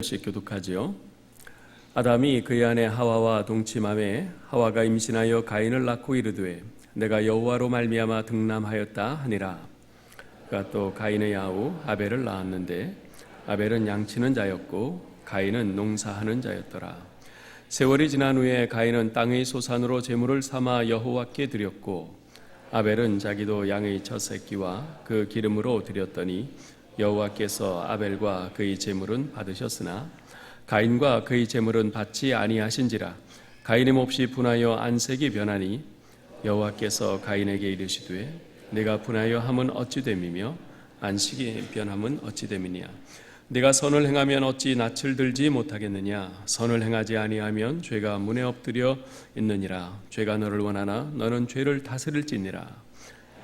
절씩 교독하지요. 아담이 그의 아내 하와와 동침하매 하와가 임신하여 가인을 낳고 이르되 내가 여호와로 말미암아 등남하였다 하니라. 그가 또 가인의 아우 아벨을 낳았는데 아벨은 양치는 자였고 가인은 농사하는 자였더라. 세월이 지난 후에 가인은 땅의 소산으로 제물을 삼아 여호와께 드렸고 아벨은 자기도 양의 첫 새끼와 그 기름으로 드렸더니 여호와께서 아벨과 그의 제물은 받으셨으나 가인과 그의 제물은 받지 아니하신지라. 가인의 몹시 분하여 안색이 변하니 여호와께서 가인에게 이르시되 네가 분하여 함은 어찌 됨이며 안식이 변함은 어찌 됨이냐. 네가 선을 행하면 어찌 낯을 들지 못하겠느냐. 선을 행하지 아니하면 죄가 문에 엎드려 있느니라. 죄가 너를 원하나 너는 죄를 다스릴지니라.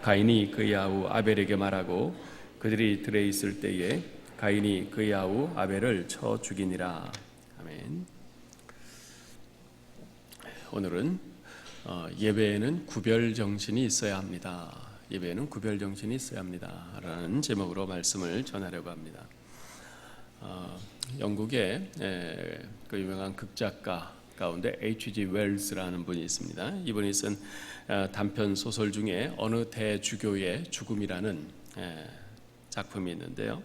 가인이 그의 아우 아벨에게 말하고 그들이 들에 있을 때에 가인이 그의 아우 아벨을 쳐 죽이니라. 아멘. 오늘은 예배에는 구별 정신이 있어야 합니다. 예배에는 구별 정신이 있어야 합니다. 라는 제목으로 말씀을 전하려고 합니다. 영국의 그 유명한 극작가 가운데 H.G. 웰스라는 분이 있습니다. 이분이 쓴 단편 소설 중에 어느 대주교의 죽음이라는 작품이 있는데요.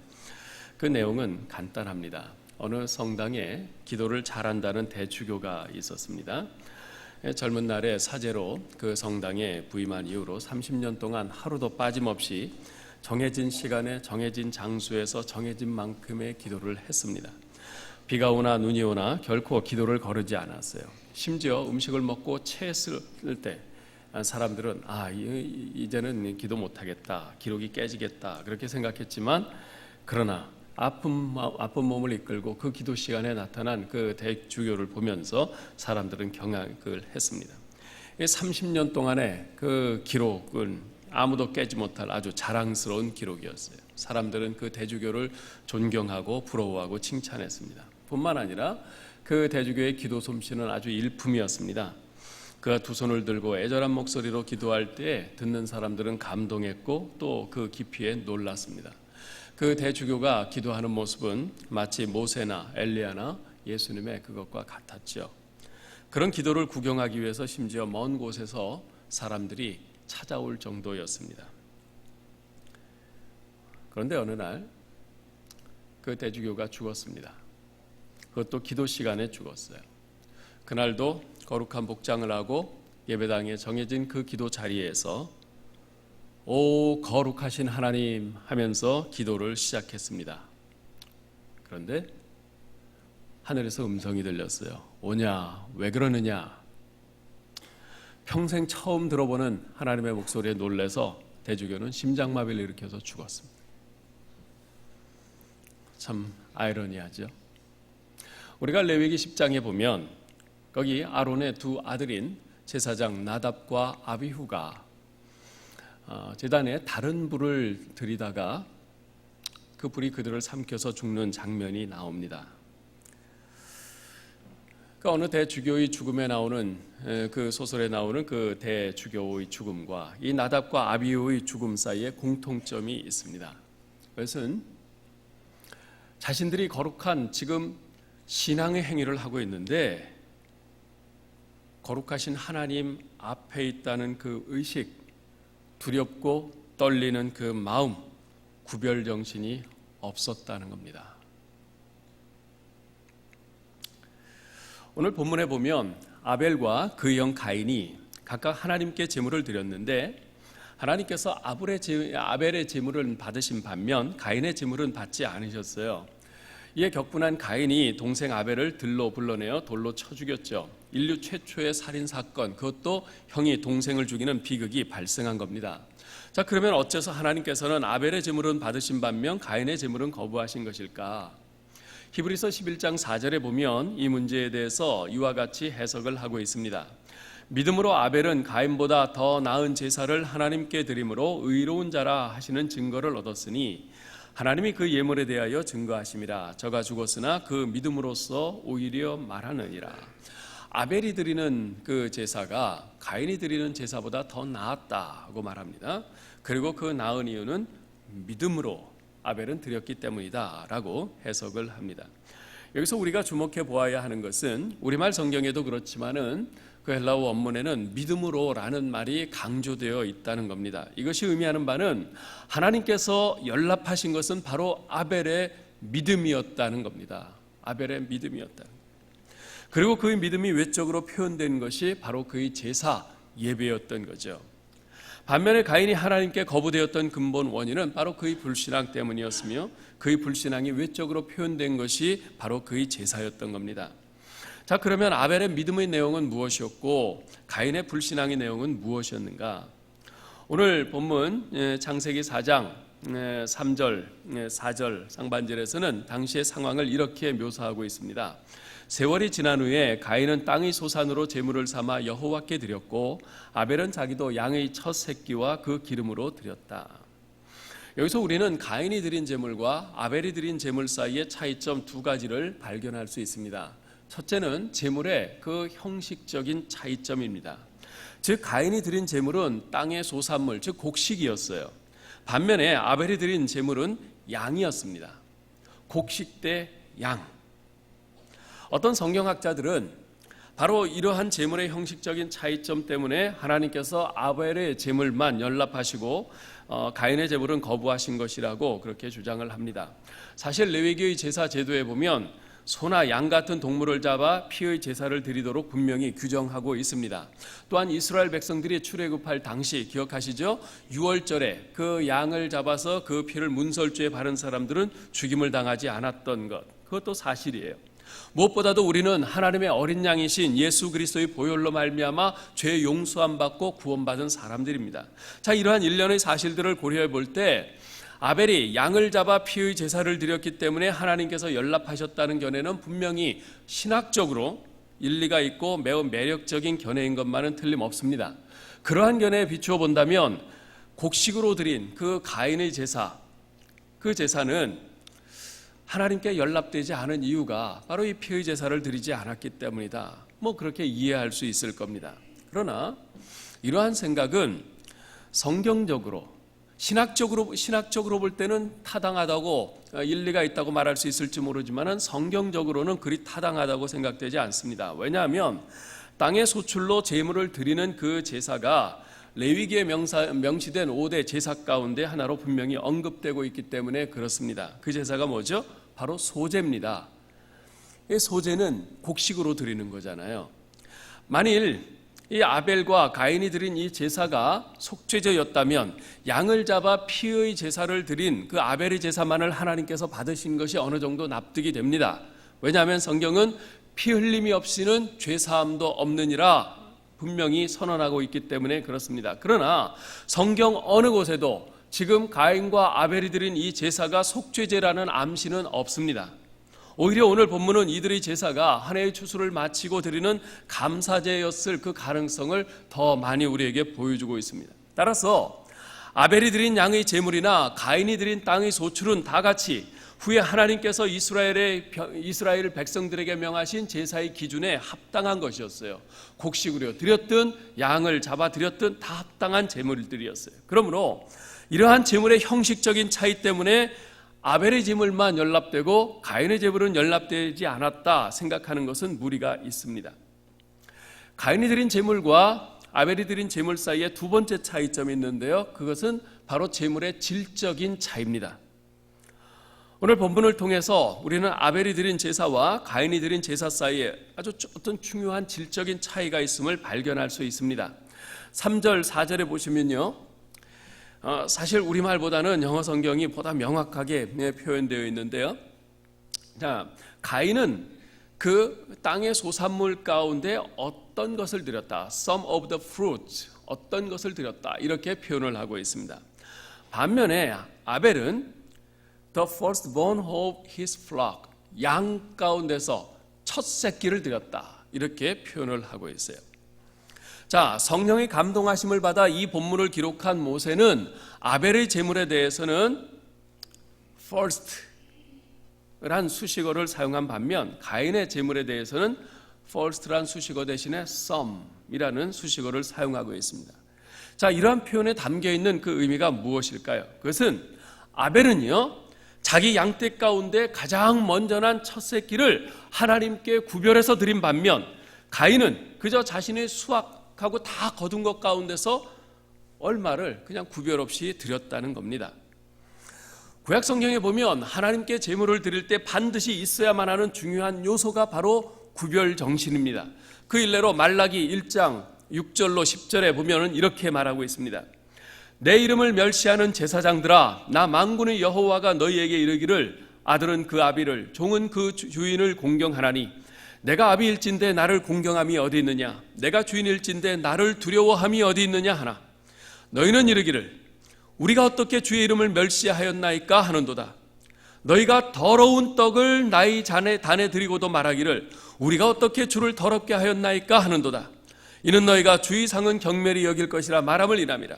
그 내용은 간단합니다. 어느 성당에 기도를 잘한다는 대주교가 있었습니다. 젊은 날에 사제로 그 성당에 부임한 이후로 30년 동안 하루도 빠짐없이 정해진 시간에 정해진 장소에서 정해진 만큼의 기도를 했습니다. 비가 오나 눈이 오나 결코 기도를 거르지 않았어요. 심지어 음식을 먹고 체했을 때 사람들은 이제는 기도 못하겠다, 기록이 깨지겠다 그렇게 생각했지만 그러나 아픈 몸을 이끌고 그 기도 시간에 나타난 그 대주교를 보면서 사람들은 경악을 했습니다. 30년 동안의 그 기록은 아무도 깨지 못할 아주 자랑스러운 기록이었어요. 사람들은 그 대주교를 존경하고 부러워하고 칭찬했습니다. 뿐만 아니라 그 대주교의 기도 솜씨는 아주 일품이었습니다. 그가 두 손을 들고 애절한 목소리로 기도할 때 듣는 사람들은 감동했고 또 그 깊이에 놀랐습니다. 그 대주교가 기도하는 모습은 마치 모세나 엘리야나 예수님의 그것과 같았죠. 그런 기도를 구경하기 위해서 심지어 먼 곳에서 사람들이 찾아올 정도였습니다. 그런데 어느 날 그 대주교가 죽었습니다. 그것도 기도 시간에 죽었어요. 그날도 거룩한 복장을 하고 예배당에 정해진 그 기도 자리에서 오 거룩하신 하나님 하면서 기도를 시작했습니다. 그런데 하늘에서 음성이 들렸어요. 오냐 왜 그러느냐. 평생 처음 들어보는 하나님의 목소리에 놀라서 대주교는 심장마비를 일으켜서 죽었습니다. 참 아이러니하죠. 우리가 레위기 10장에 보면 거기 아론의 두 아들인 제사장 나답과 아비후가 제단에 다른 불을 들이다가 그 불이 그들을 삼켜서 죽는 장면이 나옵니다. 그 어느 대주교의 죽음에 나오는 그 소설에 나오는 그 대주교의 죽음과 이 나답과 아비후의 죽음 사이에 공통점이 있습니다. 그것은 자신들이 거룩한 지금 신앙의 행위를 하고 있는데 거룩하신 하나님 앞에 있다는 그 의식, 두렵고 떨리는 그 마음, 구별 정신이 없었다는 겁니다. 오늘 본문에 보면 아벨과 그의 형 가인이 각각 하나님께 제물을 드렸는데 하나님께서 아벨의 제물은 받으신 반면 가인의 제물은 받지 않으셨어요. 이에 격분한 가인이 동생 아벨을 들로 불러내어 돌로 쳐 죽였죠. 인류 최초의 살인사건, 그것도 형이 동생을 죽이는 비극이 발생한 겁니다. 자, 그러면 어째서 하나님께서는 아벨의 제물은 받으신 반면 가인의 제물은 거부하신 것일까? 히브리서 11장 4절에 보면 이 문제에 대해서 이와 같이 해석을 하고 있습니다. 믿음으로 아벨은 가인보다 더 나은 제사를 하나님께 드림으로 의로운 자라 하시는 증거를 얻었으니 하나님이 그 예물에 대하여 증거하심이라. 저가 죽었으나 그 믿음으로써 오히려 말하느니라. 아벨이 드리는 그 제사가 가인이 드리는 제사보다 더 나았다고 말합니다. 그리고 그 나은 이유는 믿음으로 아벨은 드렸기 때문이다 라고 해석을 합니다. 여기서 우리가 주목해 보아야 하는 것은 우리말 성경에도 그렇지만은 그 헬라어 원문에는 믿음으로라는 말이 강조되어 있다는 겁니다. 이것이 의미하는 바는 하나님께서 연락하신 것은 바로 아벨의 믿음이었다는 겁니다. 아벨의 믿음이었다. 그리고 그의 믿음이 외적으로 표현된 것이 바로 그의 제사 예배였던 거죠. 반면에 가인이 하나님께 거부되었던 근본 원인은 바로 그의 불신앙 때문이었으며 그의 불신앙이 외적으로 표현된 것이 바로 그의 제사였던 겁니다. 자, 그러면 아벨의 믿음의 내용은 무엇이었고 가인의 불신앙의 내용은 무엇이었는가? 오늘 본문 창세기 4장 3절, 4절 상반절에서는 당시의 상황을 이렇게 묘사하고 있습니다. 세월이 지난 후에 가인은 땅의 소산으로 제물을 삼아 여호와께 드렸고 아벨은 자기도 양의 첫 새끼와 그 기름으로 드렸다. 여기서 우리는 가인이 드린 제물과 아벨이 드린 제물 사이의 차이점 두 가지를 발견할 수 있습니다. 첫째는 제물의 그 형식적인 차이점입니다. 즉 가인이 드린 제물은 땅의 소산물, 즉 곡식이었어요. 반면에 아벨이 드린 제물은 양이었습니다. 곡식 대 양. 어떤 성경학자들은 바로 이러한 제물의 형식적인 차이점 때문에 하나님께서 아벨의 제물만 연락하시고 가인의 제물은 거부하신 것이라고 그렇게 주장을 합니다. 사실 레위기의 제사 제도에 보면 소나 양 같은 동물을 잡아 피의 제사를 드리도록 분명히 규정하고 있습니다. 또한 이스라엘 백성들이 출애굽할 당시 기억하시죠? 6월절에 그 양을 잡아서 그 피를 문설주에 바른 사람들은 죽임을 당하지 않았던 것, 그것도 사실이에요. 무엇보다도 우리는 하나님의 어린 양이신 예수 그리스도의 보혈로 말미암아 죄 용서함 받고 구원받은 사람들입니다. 자, 이러한 일련의 사실들을 고려해 볼 때 아벨이 양을 잡아 피의 제사를 드렸기 때문에 하나님께서 연락하셨다는 견해는 분명히 신학적으로 일리가 있고 매우 매력적인 견해인 것만은 틀림없습니다. 그러한 견해에 비추어 본다면 곡식으로 드린 그 가인의 제사, 그 제사는 하나님께 연락되지 않은 이유가 바로 이 피의 제사를 드리지 않았기 때문이다. 그렇게 이해할 수 있을 겁니다. 그러나 이러한 생각은 성경적으로 신학적으로 볼 때는 타당하다고 일리가 있다고 말할 수 있을지 모르지만 성경적으로는 그리 타당하다고 생각되지 않습니다. 왜냐하면 땅의 소출로 제물을 드리는 그 제사가 레위기에 명시된 5대 제사 가운데 하나로 분명히 언급되고 있기 때문에 그렇습니다. 그 제사가 뭐죠? 바로 소제입니다. 이 소제는 곡식으로 드리는 거잖아요. 만일 이 아벨과 가인이 드린 이 제사가 속죄제였다면 양을 잡아 피의 제사를 드린 그 아벨의 제사만을 하나님께서 받으신 것이 어느 정도 납득이 됩니다. 왜냐하면 성경은 피 흘림이 없이는 죄사함도 없느니라 분명히 선언하고 있기 때문에 그렇습니다. 그러나 성경 어느 곳에도 지금 가인과 아벨이 드린 이 제사가 속죄제라는 암시는 없습니다. 오히려 오늘 본문은 이들의 제사가 한 해의 추수를 마치고 드리는 감사제였을 그 가능성을 더 많이 우리에게 보여주고 있습니다. 따라서 아벨이 드린 양의 제물이나 가인이 드린 땅의 소출은 다 같이 후에 하나님께서 이스라엘 백성들에게 명하신 제사의 기준에 합당한 것이었어요. 곡식으로 드렸든 양을 잡아 드렸든 다 합당한 제물들이었어요. 그러므로 이러한 제물의 형식적인 차이 때문에 아벨의 제물만 연락되고 가인의 제물은 연락되지 않았다 생각하는 것은 무리가 있습니다. 가인이 드린 제물과 아벨이 드린 제물 사이에 두 번째 차이점이 있는데요. 그것은 바로 제물의 질적인 차이입니다. 오늘 본문을 통해서 우리는 아벨이 드린 제사와 가인이 드린 제사 사이에 아주 어떤 중요한 질적인 차이가 있음을 발견할 수 있습니다. 3절, 4절에 보시면요. 사실 우리말보다는 영어 성경이 보다 명확하게 표현되어 있는데요. 자, 가인은 그 땅의 소산물 가운데 어떤 것을 드렸다. Some of the fruits, 어떤 것을 드렸다. 이렇게 표현을 하고 있습니다. 반면에 아벨은 the firstborn of his flock, 양 가운데서 첫 새끼를 드렸다. 이렇게 표현을 하고 있어요. 자, 성령의 감동하심을 받아 이 본문을 기록한 모세는 아벨의 제물에 대해서는 first란 수식어를 사용한 반면 가인의 제물에 대해서는 first란 수식어 대신에 some이라는 수식어를 사용하고 있습니다. 자, 이러한 표현에 담겨 있는 그 의미가 무엇일까요? 그것은 아벨은요, 자기 양떼 가운데 가장 먼저 난 첫 새끼를 하나님께 구별해서 드린 반면 가인은 그저 자신의 수확하고 다 거둔 것 가운데서 얼마를 그냥 구별 없이 드렸다는 겁니다. 구약 성경에 보면 하나님께 제물을 드릴 때 반드시 있어야만 하는 중요한 요소가 바로 구별 정신입니다. 그 일례로 말라기 1장 6절로 10절에 보면 이렇게 말하고 있습니다. 내 이름을 멸시하는 제사장들아, 나 만군의 여호와가 너희에게 이르기를 아들은 그 아비를, 종은 그 주인을 공경하나니 내가 아비일진데 나를 공경함이 어디 있느냐, 내가 주인일진데 나를 두려워함이 어디 있느냐 하나, 너희는 이르기를 우리가 어떻게 주의 이름을 멸시하였나이까 하는도다. 너희가 더러운 떡을 나의 단에 드리고도 말하기를 우리가 어떻게 주를 더럽게 하였나이까 하는도다. 이는 너희가 주의 상은 경멸히 여길 것이라 말함을 이람이라.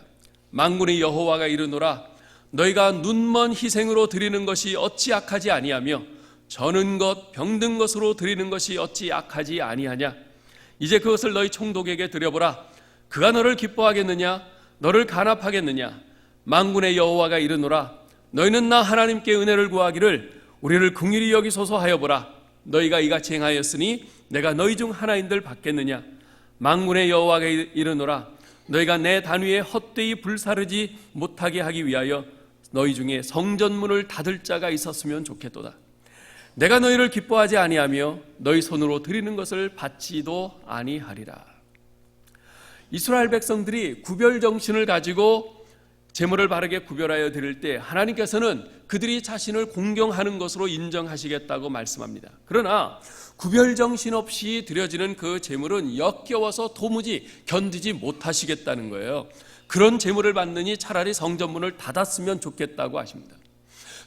만군의 여호와가 이르노라, 너희가 눈먼 희생으로 드리는 것이 어찌 악하지 아니하며 저는 것 병든 것으로 드리는 것이 어찌 악하지 아니하냐. 이제 그것을 너희 총독에게 드려보라. 그가 너를 기뻐하겠느냐, 너를 간합하겠느냐. 만군의 여호와가 이르노라, 너희는 나 하나님께 은혜를 구하기를 우리를 긍휼히 여기소서 하여 보라. 너희가 이같이 행하였으니 내가 너희 중 하나인들 받겠느냐. 만군의 여호와가 이르노라, 너희가 내 단위에 헛되이 불사르지 못하게 하기 위하여 너희 중에 성전문을 닫을 자가 있었으면 좋겠도다. 내가 너희를 기뻐하지 아니하며 너희 손으로 드리는 것을 받지도 아니하리라. 이스라엘 백성들이 구별 정신을 가지고 제물을 바르게 구별하여 드릴 때 하나님께서는 그들이 자신을 공경하는 것으로 인정하시겠다고 말씀합니다. 그러나 구별 정신 없이 드려지는 그 제물은 역겨워서 도무지 견디지 못하시겠다는 거예요. 그런 제물을 받느니 차라리 성전문을 닫았으면 좋겠다고 하십니다.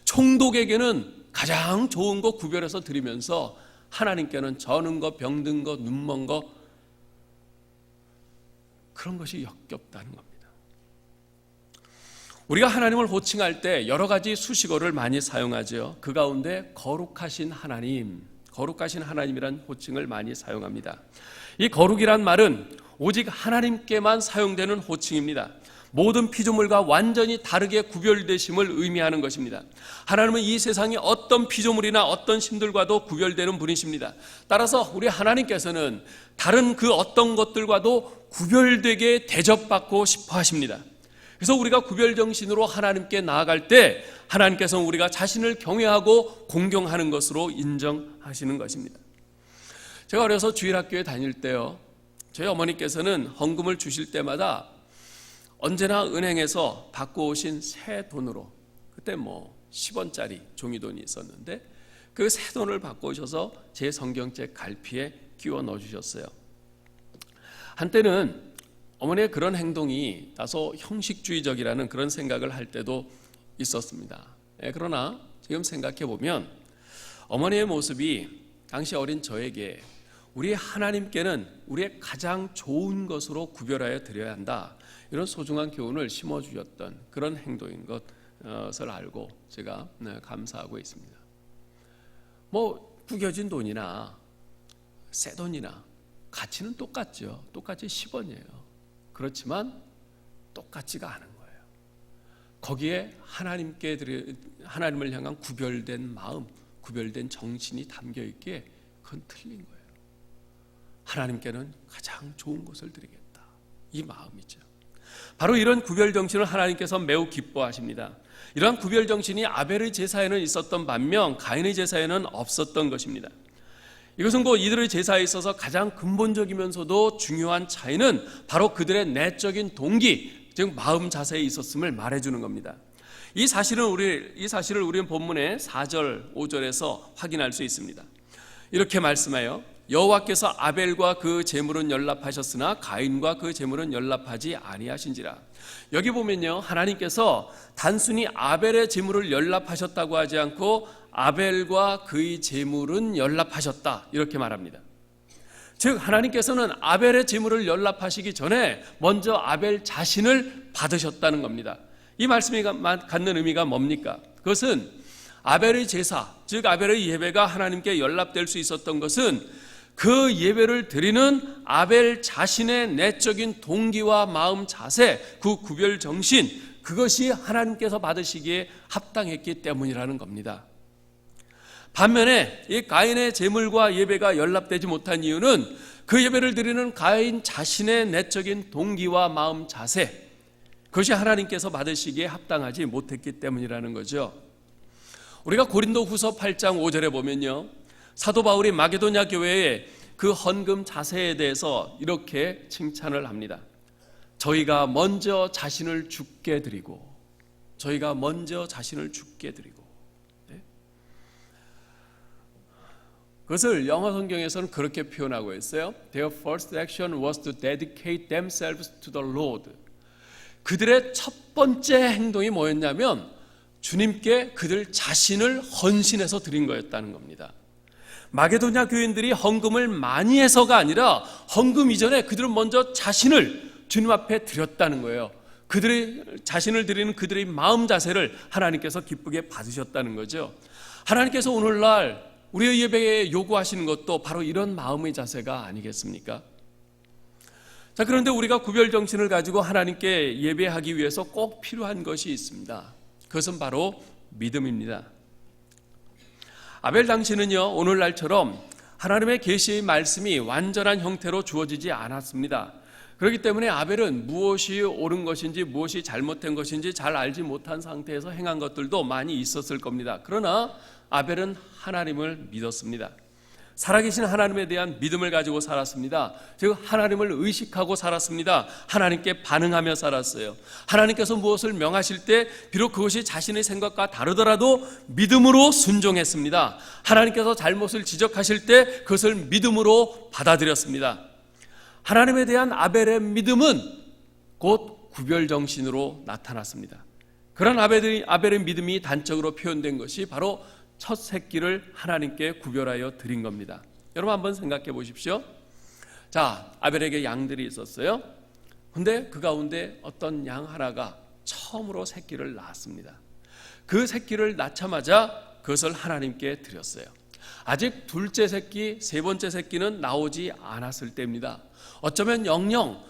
총독에게는 가장 좋은 거 구별해서 드리면서 하나님께는 저는 거, 병든 거, 눈먼 거, 그런 것이 역겹다는 겁니다. 우리가 하나님을 호칭할 때 여러 가지 수식어를 많이 사용하죠. 그 가운데 거룩하신 하나님, 거룩하신 하나님이란 호칭을 많이 사용합니다. 이 거룩이란 말은 오직 하나님께만 사용되는 호칭입니다. 모든 피조물과 완전히 다르게 구별되심을 의미하는 것입니다. 하나님은 이 세상의 어떤 피조물이나 어떤 신들과도 구별되는 분이십니다. 따라서 우리 하나님께서는 다른 그 어떤 것들과도 구별되게 대접받고 싶어 하십니다. 그래서 우리가 구별정신으로 하나님께 나아갈 때 하나님께서는 우리가 자신을 경외하고 공경하는 것으로 인정하시는 것입니다. 제가 어려서 주일학교에 다닐 때요, 저희 어머니께서는 헌금을 주실 때마다 언제나 은행에서 받고 오신 새 돈으로, 그때 10원짜리 종이돈이 있었는데 그 새 돈을 받고 오셔서 제 성경책 갈피에 끼워 넣어주셨어요. 한때는 어머니의 그런 행동이 다소 형식주의적이라는 그런 생각을 할 때도 있었습니다. 그러나 지금 생각해 보면 어머니의 모습이 당시 어린 저에게 우리 하나님께는 우리의 가장 좋은 것으로 구별하여 드려야 한다, 이런 소중한 교훈을 심어주셨던 그런 행동인 것을 알고 제가 감사하고 있습니다. 구겨진 돈이나 새 돈이나 가치는 똑같죠. 똑같이 10원이에요. 그렇지만 똑같지가 않은 거예요. 거기에 하나님을 향한 구별된 마음, 구별된 정신이 담겨 있기에 그건 틀린 거예요. 하나님께는 가장 좋은 것을 드리겠다, 이 마음이죠. 바로 이런 구별 정신을 하나님께서 매우 기뻐하십니다. 이러한 구별 정신이 아벨의 제사에는 있었던 반면 가인의 제사에는 없었던 것입니다. 이것은 곧 이들의 제사에 있어서 가장 근본적이면서도 중요한 차이는 바로 그들의 내적인 동기, 즉 마음 자세에 있었음을 말해주는 겁니다. 이 사실을 우리는 본문의 4절, 5절에서 확인할 수 있습니다. 이렇게 말씀해요. 여호와께서 아벨과 그 제물은 연락하셨으나 가인과 그 제물은 연락하지 아니하신지라. 여기 보면요, 하나님께서 단순히 아벨의 제물을 연락하셨다고 하지 않고 아벨과 그의 제물은 연락하셨다, 이렇게 말합니다. 즉 하나님께서는 아벨의 제물을 연락하시기 전에 먼저 아벨 자신을 받으셨다는 겁니다. 이 말씀이 갖는 의미가 뭡니까? 그것은 아벨의 제사, 즉 아벨의 예배가 하나님께 연락될 수 있었던 것은 그 예배를 드리는 아벨 자신의 내적인 동기와 마음 자세, 그 구별 정신, 그것이 하나님께서 받으시기에 합당했기 때문이라는 겁니다. 반면에 이 가인의 제물과 예배가 연락되지 못한 이유는 그 예배를 드리는 가인 자신의 내적인 동기와 마음 자세, 그것이 하나님께서 받으시기에 합당하지 못했기 때문이라는 거죠. 우리가 고린도후서 8장 5절에 보면요, 사도 바울이 마게도냐 교회의 그 헌금 자세에 대해서 이렇게 칭찬을 합니다. 저희가 먼저 자신을 죽게 드리고, 저희가 먼저 자신을 죽게 드리고. 네? 그것을 영어 성경에서는 그렇게 표현하고 있어요. Their first action was to dedicate themselves to the Lord. 그들의 첫 번째 행동이 뭐였냐면 주님께 그들 자신을 헌신해서 드린 거였다는 겁니다. 마게도냐 교인들이 헌금을 많이 해서가 아니라 헌금 이전에 그들은 먼저 자신을 주님 앞에 드렸다는 거예요. 그들의 자신을 드리는 그들의 마음 자세를 하나님께서 기쁘게 받으셨다는 거죠. 하나님께서 오늘날 우리의 예배에 요구하시는 것도 바로 이런 마음의 자세가 아니겠습니까? 자, 그런데 우리가 구별 정신을 가지고 하나님께 예배하기 위해서 꼭 필요한 것이 있습니다. 그것은 바로 믿음입니다. 아벨 당시는요, 오늘날처럼 하나님의 계시의 말씀이 완전한 형태로 주어지지 않았습니다. 그렇기 때문에 아벨은 무엇이 옳은 것인지 무엇이 잘못된 것인지 잘 알지 못한 상태에서 행한 것들도 많이 있었을 겁니다. 그러나 아벨은 하나님을 믿었습니다. 살아계신 하나님에 대한 믿음을 가지고 살았습니다. 즉 하나님을 의식하고 살았습니다. 하나님께 반응하며 살았어요. 하나님께서 무엇을 명하실 때 비록 그것이 자신의 생각과 다르더라도 믿음으로 순종했습니다. 하나님께서 잘못을 지적하실 때 그것을 믿음으로 받아들였습니다. 하나님에 대한 아벨의 믿음은 곧 구별정신으로 나타났습니다. 그런 아벨의 믿음이 단적으로 표현된 것이 바로 첫 새끼를 하나님께 구별하여 드린 겁니다. 여러분 한번 생각해 보십시오. 자, 아벨에게 양들이 있었어요. 근데 그 가운데 어떤 양 하나가 처음으로 새끼를 낳았습니다. 그 새끼를 낳자마자 그것을 하나님께 드렸어요. 아직 둘째 새끼, 세 번째 새끼는 나오지 않았을 때입니다. 어쩌면 영영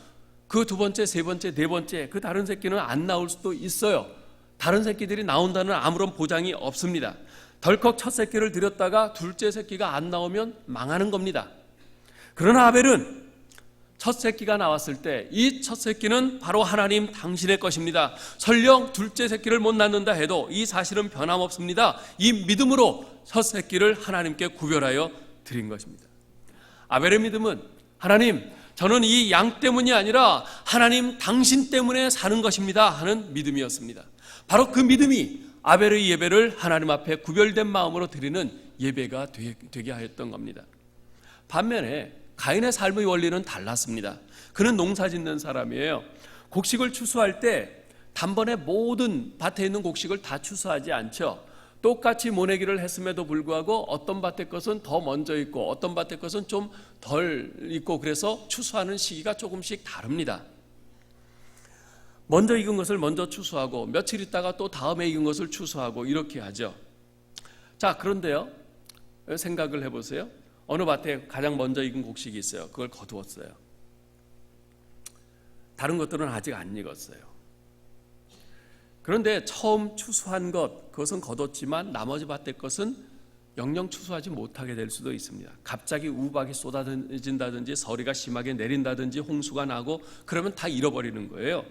그 두 번째, 세 번째, 네 번째 그 다른 새끼는 안 나올 수도 있어요. 다른 새끼들이 나온다는 아무런 보장이 없습니다. 덜컥 첫 새끼를 드렸다가 둘째 새끼가 안 나오면 망하는 겁니다. 그러나 아벨은 첫 새끼가 나왔을 때 이 첫 새끼는 바로 하나님 당신의 것입니다. 설령 둘째 새끼를 못 낳는다 해도 이 사실은 변함없습니다. 이 믿음으로 첫 새끼를 하나님께 구별하여 드린 것입니다. 아벨의 믿음은 하나님, 저는 이 양 때문이 아니라 하나님 당신 때문에 사는 것입니다 하는 믿음이었습니다. 바로 그 믿음이 아벨의 예배를 하나님 앞에 구별된 마음으로 드리는 예배가 되게 하였던 겁니다. 반면에 가인의 삶의 원리는 달랐습니다. 그는 농사 짓는 사람이에요. 곡식을 추수할 때 단번에 모든 밭에 있는 곡식을 다 추수하지 않죠. 똑같이 모내기를 했음에도 불구하고 어떤 밭의 것은 더 먼저 있고 어떤 밭의 것은 좀 덜 있고 그래서 추수하는 시기가 조금씩 다릅니다. 먼저 익은 것을 먼저 추수하고 며칠 있다가 또 다음에 익은 것을 추수하고 이렇게 하죠. 자, 그런데요, 생각을 해보세요. 어느 밭에 가장 먼저 익은 곡식이 있어요. 그걸 거두었어요. 다른 것들은 아직 안 익었어요. 그런데 처음 추수한 것, 그것은 거뒀지만 나머지 밭의 것은 영영 추수하지 못하게 될 수도 있습니다. 갑자기 우박이 쏟아진다든지 서리가 심하게 내린다든지 홍수가 나고 그러면 다 잃어버리는 거예요.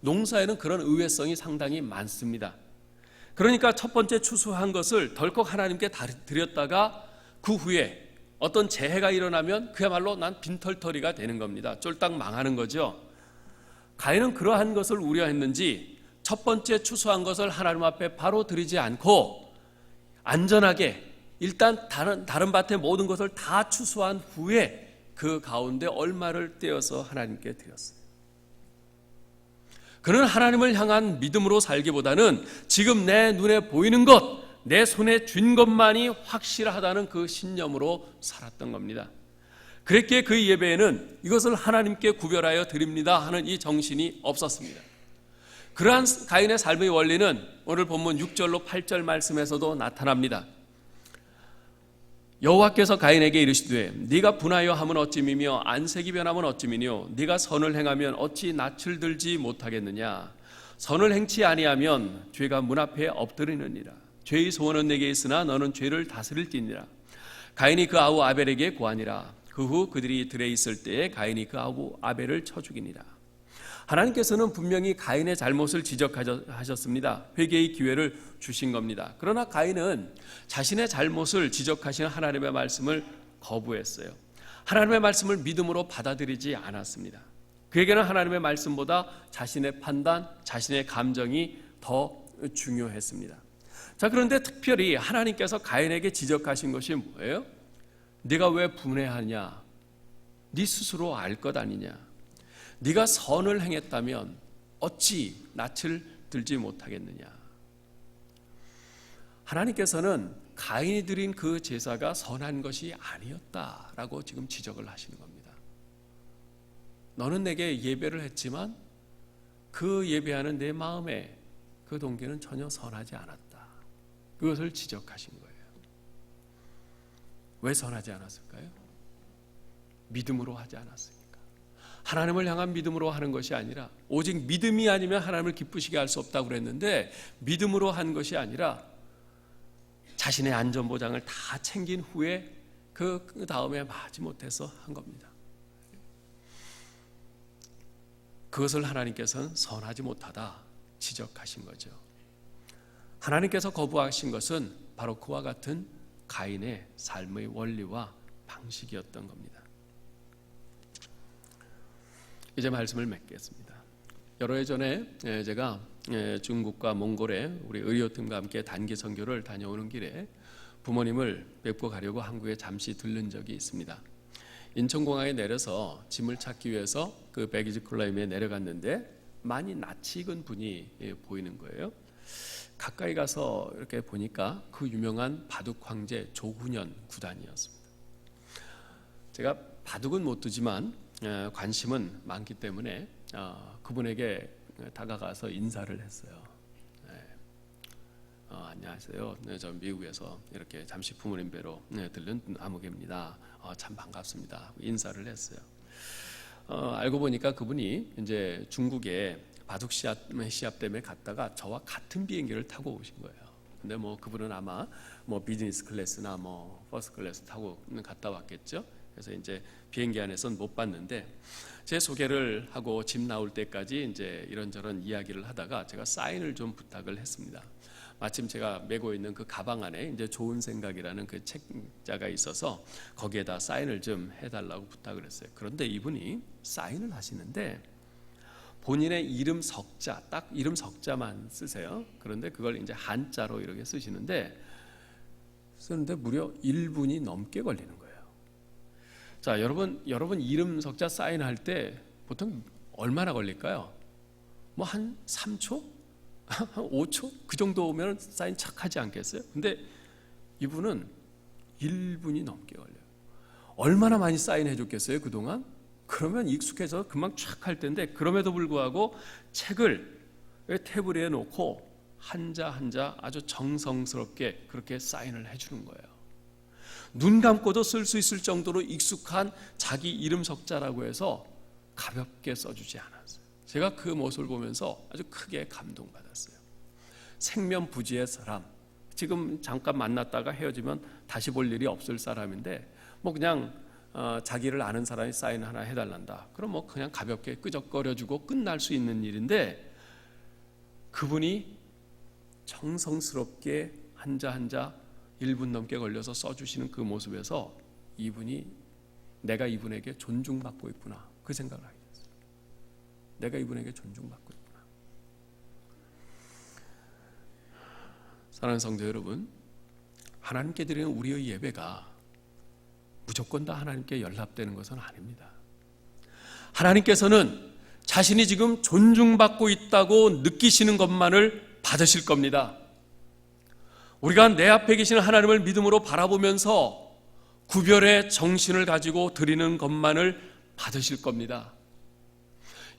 농사에는 그런 의외성이 상당히 많습니다. 그러니까 첫 번째 추수한 것을 덜컥 하나님께 드렸다가 그 후에 어떤 재해가 일어나면 그야말로 난 빈털터리가 되는 겁니다. 쫄딱 망하는 거죠. 가인은 그러한 것을 우려했는지 첫 번째 추수한 것을 하나님 앞에 바로 드리지 않고 안전하게 일단 다른 밭의 모든 것을 다 추수한 후에 그 가운데 얼마를 떼어서 하나님께 드렸어요. 그는 하나님을 향한 믿음으로 살기보다는 지금 내 눈에 보이는 것, 내 손에 쥔 것만이 확실하다는 그 신념으로 살았던 겁니다. 그랬기에 그 예배에는 이것을 하나님께 구별하여 드립니다 하는 이 정신이 없었습니다. 그러한 가인의 삶의 원리는 오늘 본문 6절로 8절 말씀에서도 나타납니다. 여호와께서 가인에게 이르시되 네가 분하여 함은 어찌미며 안색이 변함은 어찌미뇨 네가 선을 행하면 어찌 낯을 들지 못하겠느냐 선을 행치 아니하면 죄가 문 앞에 엎드리느니라. 죄의 소원은 내게 있으나 너는 죄를 다스릴지니라. 가인이 그 아우 아벨에게 고하니라. 그 후 그들이 들에 있을 때에 가인이 그 아우 아벨을 쳐 죽이니라. 하나님께서는 분명히 가인의 잘못을 지적하셨습니다. 회개의 기회를 주신 겁니다. 그러나 가인은 자신의 잘못을 지적하시는 하나님의 말씀을 거부했어요. 하나님의 말씀을 믿음으로 받아들이지 않았습니다. 그에게는 하나님의 말씀보다 자신의 판단, 자신의 감정이 더 중요했습니다. 자, 그런데 특별히 하나님께서 가인에게 지적하신 것이 뭐예요? 네가 왜 분해하냐? 네 스스로 알 것 아니냐? 네가 선을 행했다면 어찌 낯을 들지 못하겠느냐? 하나님께서는 가인이 드린 그 제사가 선한 것이 아니었다라고 지금 지적을 하시는 겁니다. 너는 내게 예배를 했지만 그 예배하는 내 마음에 그 동기는 전혀 선하지 않았다. 그것을 지적하신 거예요. 왜 선하지 않았을까요? 믿음으로 하지 않았으니까. 하나님을 향한 믿음으로 하는 것이 아니라, 오직 믿음이 아니면 하나님을 기쁘시게 할 수 없다고 그랬는데, 믿음으로 한 것이 아니라 자신의 안전보장을 다 챙긴 후에 그 다음에 마지 못해서 한 겁니다. 그것을 하나님께서는 선하지 못하다 지적하신 거죠. 하나님께서 거부하신 것은 바로 그와 같은 가인의 삶의 원리와 방식이었던 겁니다. 이제 말씀을 맺겠습니다. 여러 해 전에 제가 중국과 몽골에 우리 의료팀과 함께 단기 선교를 다녀오는 길에 부모님을 뵙고 가려고 한국에 잠시 들른 적이 있습니다. 인천공항에 내려서 짐을 찾기 위해서 그 배기지 클라임에 내려갔는데 많이 낯이 익은 분이 보이는 거예요. 가까이 가서 이렇게 보니까 그 유명한 바둑 황제 조훈현 구단이었습니다. 제가 바둑은 못 두지만 관심은 많기 때문에 그분에게 다가가서 인사를 했어요. 안녕하세요. 저 미국에서 이렇게 잠시 부모님 뵈러 들른 아무개입니다. 참 반갑습니다. 인사를 했어요. 알고 보니까 그분이 이제 중국에 바둑 시합 때문에 갔다가 저와 같은 비행기를 타고 오신 거예요. 근데 뭐 그분은 아마 뭐 비즈니스 클래스나 뭐 퍼스트 클래스 타고 갔다 왔겠죠. 그래서 이제 비행기 안에서는 못 봤는데 제 소개를 하고 집 나올 때까지 이제 이런저런 이야기를 하다가 제가 사인을 좀 부탁을 했습니다. 마침 제가 메고 있는 그 가방 안에 이제 좋은 생각이라는 그 책자가 있어서 거기에다 사인을 좀 해달라고 부탁을 했어요. 그런데 이분이 사인을 하시는데 본인의 이름 석자, 딱 이름 석자만 쓰세요. 그런데 그걸 이제 한자로 이렇게 쓰시는데 무려 1분이 넘게 걸리는 거예요. 자, 여러분 이름 석자 사인할 때 보통 얼마나 걸릴까요? 뭐 한 3초? 한 5초? 그 정도면 사인 착 하지 않겠어요? 근데 이분은 1분이 넘게 걸려요. 얼마나 많이 사인해 줬겠어요, 그동안? 그러면 익숙해서 금방 촥 할 텐데, 그럼에도 불구하고 책을 테이블에 놓고 한자 한자 아주 정성스럽게 그렇게 사인을 해주는 거예요. 눈 감고도 쓸 수 있을 정도로 익숙한 자기 이름 석자라고 해서 가볍게 써주지 않았어요. 제가 그 모습을 보면서 아주 크게 감동받았어요. 생면부지의 사람, 지금 잠깐 만났다가 헤어지면 다시 볼 일이 없을 사람인데 뭐 그냥 자기를 아는 사람이 사인 하나 해달란다. 그럼 뭐 그냥 가볍게 끄적거려주고 끝날 수 있는 일인데, 그분이 정성스럽게 한자 한자 1분 넘게 걸려서 써주시는 그 모습에서 이분이 내가 이분에게 존중받고 있구나, 그 생각을 하게 됐어요. 내가 이분에게 존중받고 있구나. 사랑하는 성도 여러분, 하나님께 드리는 우리의 예배가 무조건 다 하나님께 연락되는 것은 아닙니다. 하나님께서는 자신이 지금 존중받고 있다고 느끼시는 것만을 받으실 겁니다. 우리가 내 앞에 계시는 하나님을 믿음으로 바라보면서 구별의 정신을 가지고 드리는 것만을 받으실 겁니다.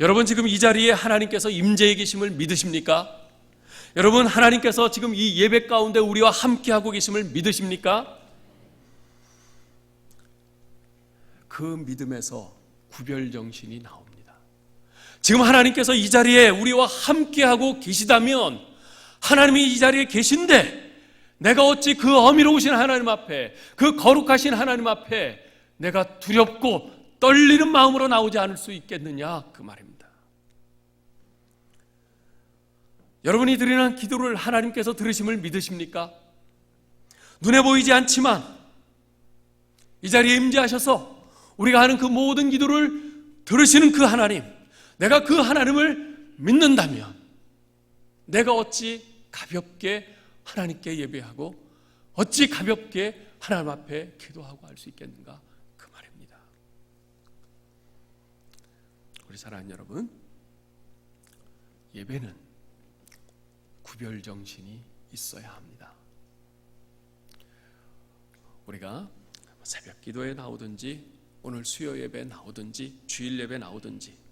여러분, 지금 이 자리에 하나님께서 임재해 계심을 믿으십니까? 여러분, 하나님께서 지금 이 예배 가운데 우리와 함께하고 계심을 믿으십니까? 그 믿음에서 구별 정신이 나옵니다. 지금 하나님께서 이 자리에 우리와 함께하고 계시다면, 하나님이 이 자리에 계신데 내가 어찌 그 어미로우신 하나님 앞에, 그 거룩하신 하나님 앞에 내가 두렵고 떨리는 마음으로 나오지 않을 수 있겠느냐, 그 말입니다. 여러분이 드리는 기도를 하나님께서 들으심을 믿으십니까? 눈에 보이지 않지만 이 자리에 임재하셔서 우리가 하는 그 모든 기도를 들으시는 그 하나님, 내가 그 하나님을 믿는다면 내가 어찌 가볍게 하나님께 예배하고 어찌 가볍게 하나님 앞에 기도하고 할 수 있겠는가, 그 말입니다. 우리 사랑하는 여러분, 예배는 구별 정신이 있어야 합니다. 우리가 새벽 기도에 나오든지 오늘 수요 예배에 나오든지 주일 예배에 나오든지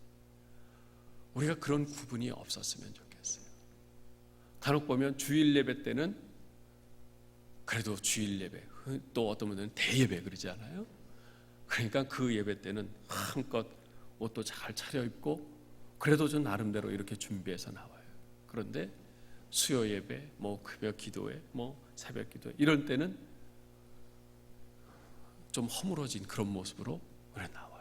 우리가 그런 구분이 없었으면 좋겠어요. 간혹 보면 주일 예배 때는 그래도 주일 예배, 또 어떤 분들은 대예배 그러지 않아요? 그러니까 그 예배 때는 한껏 옷도 잘 차려입고 그래도 좀 나름대로 이렇게 준비해서 나와요. 그런데 수요 예배, 새벽 기도회, 새벽 기도회 이런 때는 좀 허물어진 그런 모습으로 나와요.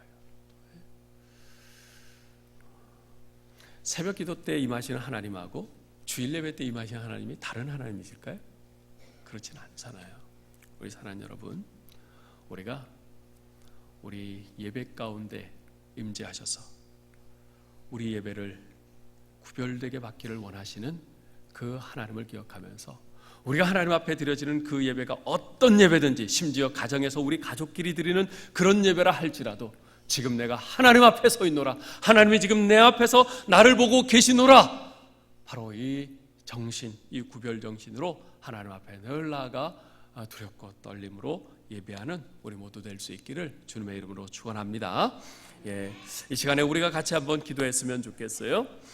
새벽 기도 때 임하시는 하나님하고 주일 예배 때 임하시는 하나님이 다른 하나님이실까요? 그렇진 않잖아요. 우리 사랑하는 여러분, 우리가 우리 예배 가운데 임재하셔서 우리 예배를 구별되게 받기를 원하시는 그 하나님을 기억하면서 우리가 하나님 앞에 드려지는 그 예배가 어떤 예배든지, 심지어 가정에서 우리 가족끼리 드리는 그런 예배라 할지라도 지금 내가 하나님 앞에 서 있노라, 하나님이 지금 내 앞에서 나를 보고 계시노라, 바로 이 정신, 이 구별 정신으로 하나님 앞에 늘 나아가 두렵고 떨림으로 예배하는 우리 모두 될 수 있기를 주님의 이름으로 축원합니다. 이 시간에 우리가 같이 한번 기도했으면 좋겠어요.